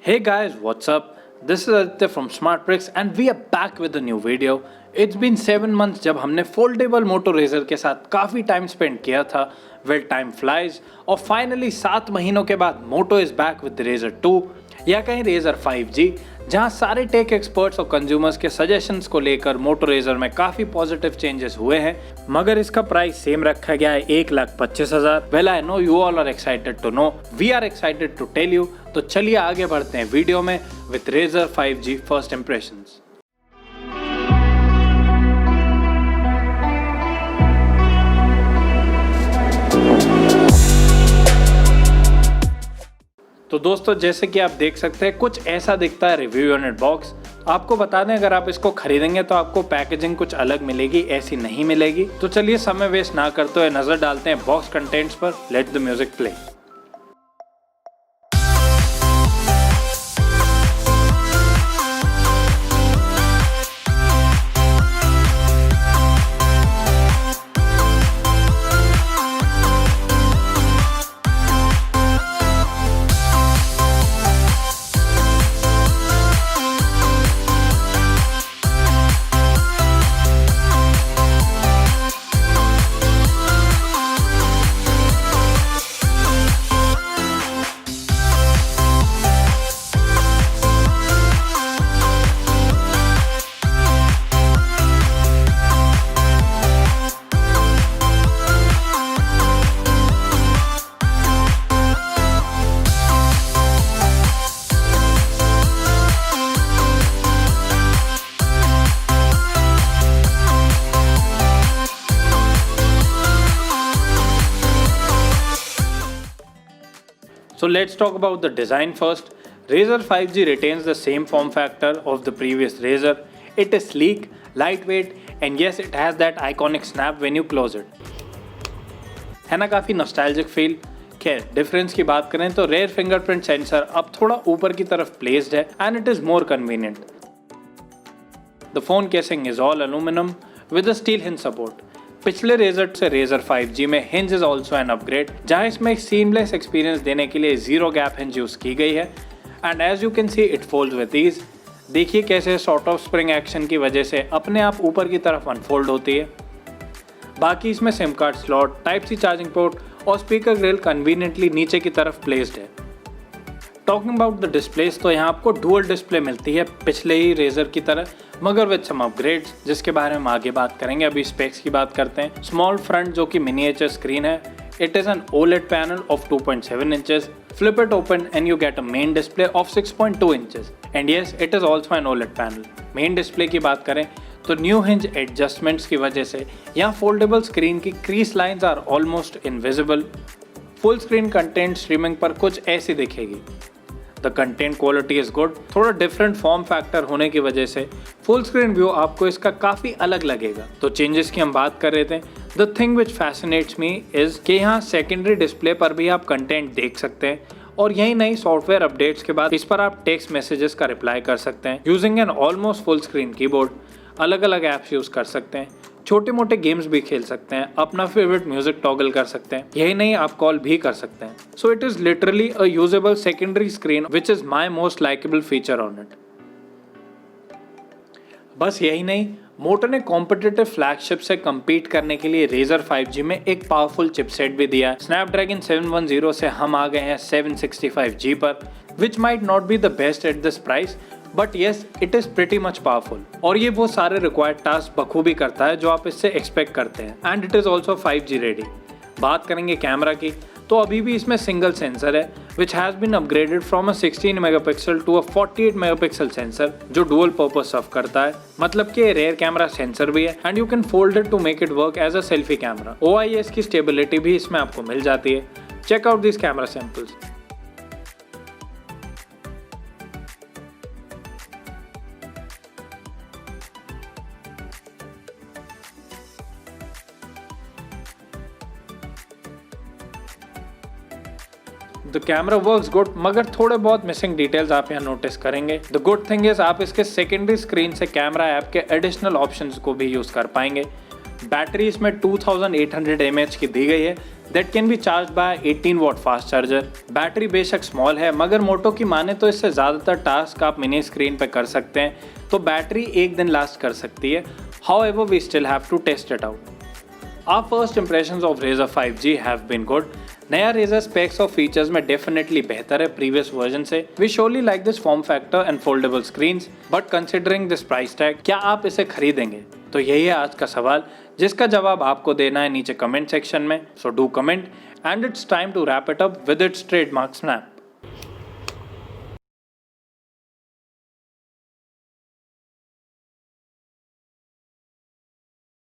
Hey guys, what's up? This is Aditya from Smart Bricks and we are back with a new video. It's been 7 months जब हमने foldable Moto Razr के साथ काफ़ी time spend किया था. Well time flies और finally 7 महीनों के बाद motto is back with razor 2 या कहीं रेजर 5G, जहां सारे टेक एक्सपर्ट्स और कंज्यूमर्स के सजेशंस को लेकर मोटो रेजर में काफ़ी पॉजिटिव चेंजेस हुए हैं. मगर इसका प्राइस सेम रखा गया है 1,25,000. Well I know you all are excited to know, we are excited to tell you. तो चलिए आगे बढ़ते हैं वीडियो में with razor 5G first impressions. तो दोस्तों जैसे कि आप देख सकते हैं कुछ ऐसा दिखता है रिव्यू यूनिट बॉक्स. आपको बता दें अगर आप इसको खरीदेंगे तो आपको पैकेजिंग कुछ अलग मिलेगी, ऐसी नहीं मिलेगी. तो चलिए समय वेस्ट ना करते हुए नजर डालते हैं बॉक्स कंटेंट्स पर. Let the music play. So let's talk about the design first. Razr 5G retains the same form factor of the previous Razr. It is sleek, lightweight, and yes, it has that iconic snap when you close it. है ना काफ़ी nostalgic feel. खैर difference की बात करें तो rare fingerprint sensor अब थोड़ा ऊपर की तरफ प्लेस्ड है and it is more convenient. The phone casing is all aluminum with a steel hinge support. पिछले रेजर से रेजर 5G में hinge is also an upgrade, जहां इसमें एक सीमलेस एक्सपीरियंस देने के लिए जीरो गैप हिंज यूज की गई है. And as you can see it folds with ease. देखिए कैसे सॉर्ट ऑफ स्प्रिंग एक्शन की वजह से अपने आप ऊपर की तरफ अनफोल्ड होती है. बाकी इसमें sim card slot, type C charging port और स्पीकर ग्रिल कन्वीनियंटली नीचे की तरफ प्लेस्ड है. टॉकिंग अबाउट द डिस्प्लेस तो यहाँ आपको डुअल डिस्प्ले मिलती है पिछले ही रेजर की तरह, मगर विद सम अपग्रेड्स जिसके बारे में हम आगे बात करेंगे. अभी स्पेक्स की बात करते हैं. स्मॉल फ्रंट जो कि मिनिएचर स्क्रीन है. It is an OLED panel of 2.7 inches. Flip it open and you get a main display of 6.2 inches. And yes it is also an OLED panel. Main display की बात करें तो new hinge adjustments की वजह से यहाँ foldable screen की crease lines are almost invisible. Full screen content streaming पर कुछ ऐसी दिखेगी. The content quality is good. थोड़ा डिफरेंट फॉर्म फैक्टर होने की वजह से फुल स्क्रीन व्यू आपको इसका काफ़ी अलग लगेगा. तो चेंजेस की हम बात कर रहे थे. The thing which fascinates me is कि यहाँ सेकेंडरी डिस्प्ले पर भी आप कंटेंट देख सकते हैं और यही नई सॉफ्टवेयर अपडेट्स के बाद इस पर आप टेक्स्ट मैसेजेस का रिप्लाई कर सकते हैं using an almost full screen keyboard. अलग अलग ऐप्स यूज़ कर सकते हैं, छोटे मोटे गेम्स भी खेल सकते हैं, अपना फेवरेट म्यूजिक टॉगल कर सकते हैं. यही नहीं आप कॉल भी कर सकते हैं. So it is literally a usable secondary screen which is my most likeable feature on it. बस यही नहीं, मोटो ने कॉम्पिटिटिव फ्लैगशिप से कम्पीट करने के लिए रेजर 5G में एक पावरफुल चिपसेट भी दिया है. स्नैपड्रैगन 710 से हम आ गए हैं 765G पर, which might not be the best at this price, but yes it is pretty much powerful. और ये वो सारे रिक्वायर्ड टास्क बखूबी करता है जो आप इससे एक्सपेक्ट करते हैं. And it is also 5G ready. बात करेंगे कैमरा की तो अभी भी इसमें सिंगल सेंसर है which has been upgraded from a 16 megapixel to a 48 megapixel sensor जो डुअल पर्पज सर्व करता है. मतलब कि रेयर कैमरा सेंसर भी है and you can fold it to make it work as a selfie camera. OIS की stability भी इसमें आपको मिल जाती है. Check out this camera samples. The camera works good, मगर थोड़े बहुत मिसिंग डिटेल्स आप यहाँ नोटिस करेंगे. द गुड थिंग इज आप इसके सेकेंडरी स्क्रीन से कैमरा ऐप के एडिशनल ऑप्शंस को भी यूज कर पाएंगे. बैटरी इसमें 2800 mAh की दी गई है that can be charge by 18 watt fast charger. Battery बेशक स्मॉल है मगर मोटो की माने तो इससे ज़्यादातर टास्क आप मिनी स्क्रीन पे कर सकते हैं, तो बैटरी एक दिन लास्ट कर सकती है। However, we still have to test it out. Our first impressions of Razr 5G have been good. नया Razr specs और फीचर्स में डेफिनेटली बेहतर है प्रीवियस वर्जन से। We surely like this form factor and foldable screens, but considering this price tag, क्या आप इसे खरीदेंगे? तो यही है आज का सवाल, जिसका जवाब आपको देना है नीचे कमेंट सेक्शन में। So do comment, and it's time to wrap it up with its trademark snap.